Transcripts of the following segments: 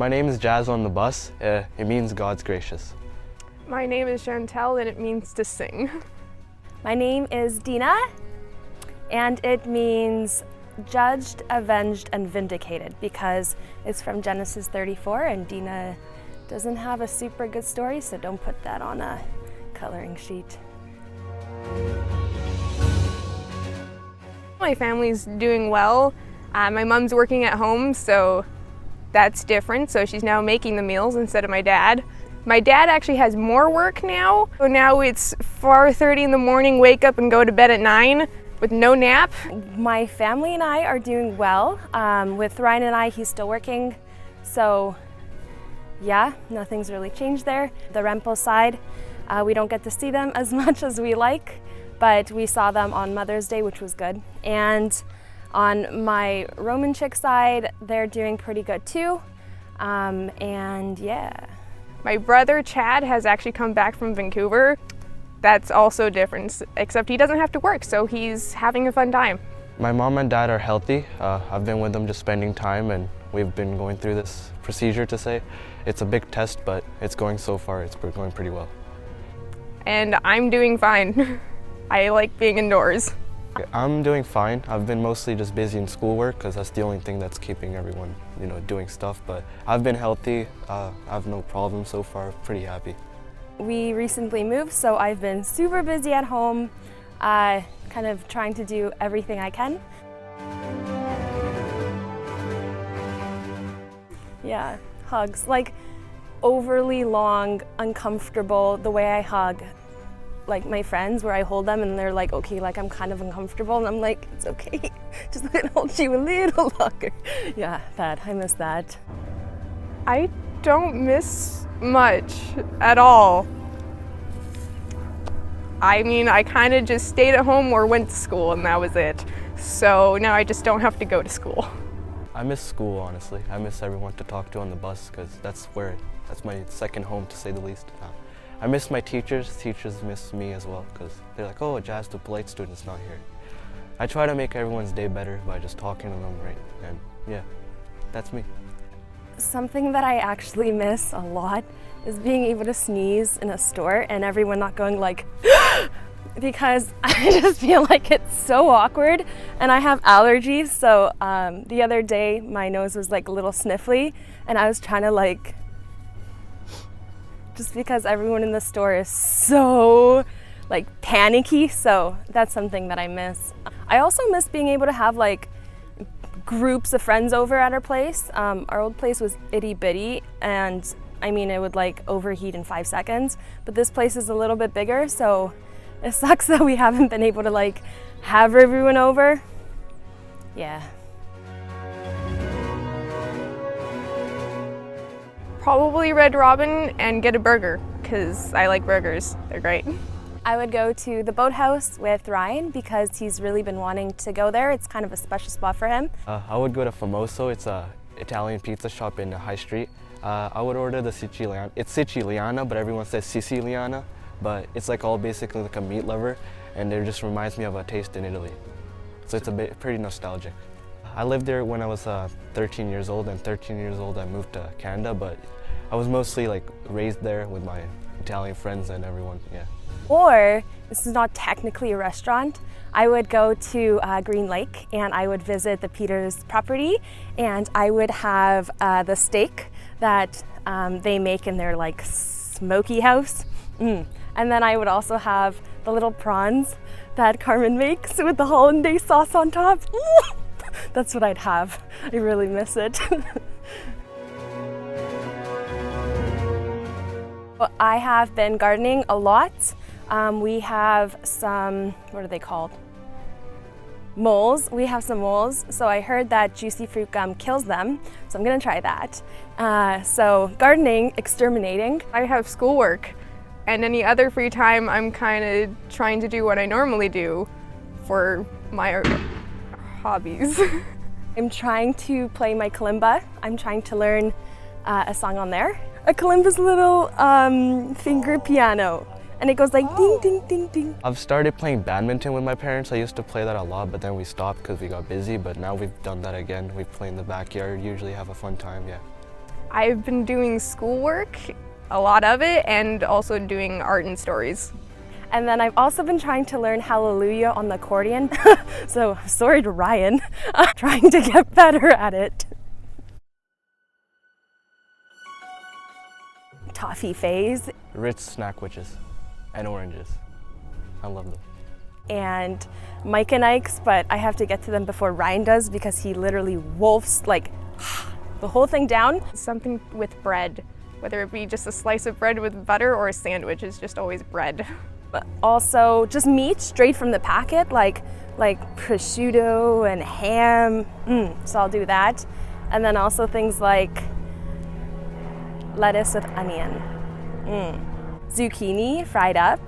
My name is Jazz on the bus. It means God's gracious. My name is Chantel and it means to sing. My name is Dina and it means judged, avenged, and vindicated because it's from Genesis 34 and Dina doesn't have a super good story, so don't put that on a coloring sheet. My family's doing well. My mom's working at home, so that's different. So she's now making the meals instead of my dad. My dad actually has more work now. So now it's 4:30 in the morning, wake up and go to bed at 9 with no nap. My family and I are doing well. With Ryan and I, he's still working. So yeah, nothing's really changed there. The Rempel side, we don't get to see them as much as we like, but we saw them on Mother's Day, which was good. And on my Roman chick side, they're doing pretty good too. And yeah. My brother Chad has actually come back from Vancouver. That's also different, except he doesn't have to work, so he's having a fun time. My mom and dad are healthy. I've been with them just spending time, and we've been going through this procedure to say. It's a big test, but it's going so far, it's going pretty well. And I'm doing fine. I like being indoors. I'm doing fine. I've been mostly just busy in schoolwork because that's the only thing that's keeping everyone, doing stuff. But I've been healthy. I have no problems so far. Pretty happy. We recently moved, so I've been super busy at home, kind of trying to do everything I can. Yeah, hugs. Like overly long, uncomfortable, the way I hug. Like my friends where I hold them and they're like, okay, like I'm kind of uncomfortable, and I'm like, it's okay, just let me hold you a little longer. Yeah, I miss that. I don't miss much at all. I mean, I kind of just stayed at home or went to school and that was it. So now I just don't have to go to school. I miss school, honestly. I miss everyone to talk to on the bus because that's my second home, to say the least. I miss my teachers. Teachers miss me as well because they're like, oh, Jazz, the polite student's not here. I try to make everyone's day better by just talking to them, right? And yeah, that's me. Something that I actually miss a lot is being able to sneeze in a store and everyone not going like, because I just feel like it's so awkward and I have allergies. So the other day my nose was like a little sniffly and I was trying to just because everyone in the store is so panicky, so that's something that I miss. I also miss being able to have groups of friends over at our place. Our old place was itty bitty and I mean it would overheat in 5 seconds, but this place is a little bit bigger, so it sucks that we haven't been able to have everyone over. Yeah. Probably Red Robin and get a burger, because I like burgers. They're great. I would go to the Boathouse with Ryan because he's really been wanting to go there. It's kind of a special spot for him. I would go to Famoso. It's a Italian pizza shop in the High Street. I would order the Siciliana. It's Siciliana, but everyone says Siciliana. But it's all basically like a meat lover, and it just reminds me of a taste in Italy. So it's pretty nostalgic. I lived there when I was 13 years old, and 13 years old I moved to Canada, but I was mostly raised there with my Italian friends and everyone, yeah. Or, this is not technically a restaurant, I would go to Green Lake and I would visit the Peters property and I would have the steak that they make in their smoky house. And then I would also have the little prawns that Carmen makes with the hollandaise sauce on top. That's what I'd have. I really miss it. I have been gardening a lot. We have some, what are they called? Moles. We have some moles. So I heard that juicy fruit gum kills them. So I'm gonna try that. So gardening, exterminating. I have schoolwork and any other free time I'm kind of trying to do what I normally do for my hobbies. I'm trying to play my kalimba. I'm trying to learn a song on there. A kalimba's a little finger piano, and it goes ding, ding, ding, ding. I've started playing badminton with my parents. I used to play that a lot, but then we stopped because we got busy, but now we've done that again. We play in the backyard, usually have a fun time, yeah. I've been doing schoolwork, a lot of it, and also doing art and stories. And then I've also been trying to learn Hallelujah on the accordion. So sorry to Ryan, trying to get better at it. Toffee phase. Ritz snack witches and oranges. I love them. And Mike and Ike's, but I have to get to them before Ryan does because he literally wolfs like the whole thing down. Something with bread, whether it be just a slice of bread with butter or a sandwich, is just always bread. But also just meat straight from the packet, like prosciutto and ham. So I'll do that. And then also things like lettuce with onion, zucchini fried up,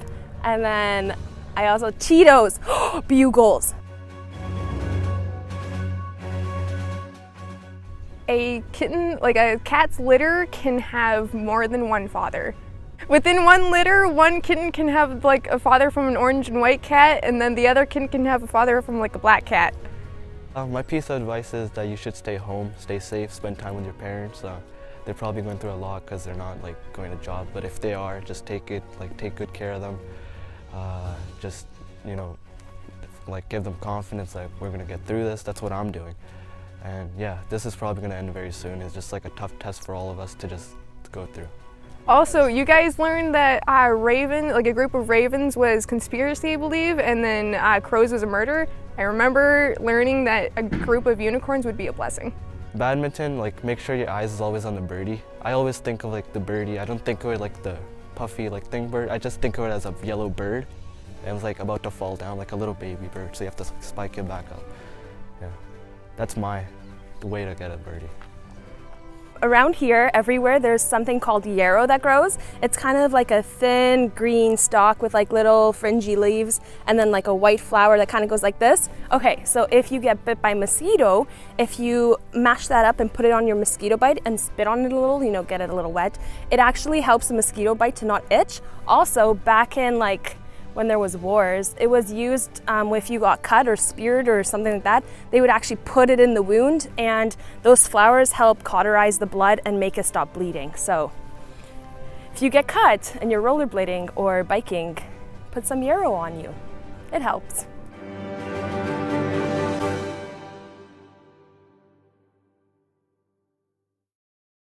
and then I also Cheetos, Bugles. A kitten, like a cat's litter, can have more than one father. Within one litter, one kitten can have like a father from an orange and white cat, and then the other kitten can have a father from like a black cat. My piece of advice is that you should stay home, stay safe, spend time with your parents. They're probably going through a lot because they're not like going to job, but if they are, just take good care of them. Just, you know, like give them confidence, like we're gonna get through this. That's what I'm doing. And yeah, this is probably gonna end very soon. It's just like a tough test for all of us to just go through. Also, you guys learned that Raven, like a group of ravens, was conspiracy, I believe, and then crows was a murder. I remember learning that a group of unicorns would be a blessing. Badminton, like make sure your eyes is always on the birdie. I always think of like the birdie. I don't think of it like the puffy like thing bird. I just think of it as a yellow bird. And it was like about to fall down, like a little baby bird. So you have to spike it back up. Yeah, that's the way to get a birdie. Around here, everywhere, there's something called yarrow that grows. It's kind of like a thin green stalk with like little fringy leaves and then like a white flower that kind of goes like this. Okay, so if you get bit by mosquito, if you mash that up and put it on your mosquito bite and spit on it a little, you know, get it a little wet, it actually helps the mosquito bite to not itch. Also, back in like when there was wars, it was used if you got cut or speared or something like that, they would actually put it in the wound, and those flowers help cauterize the blood and make it stop bleeding. So if you get cut and you're rollerblading or biking, put some yarrow on you. It helps.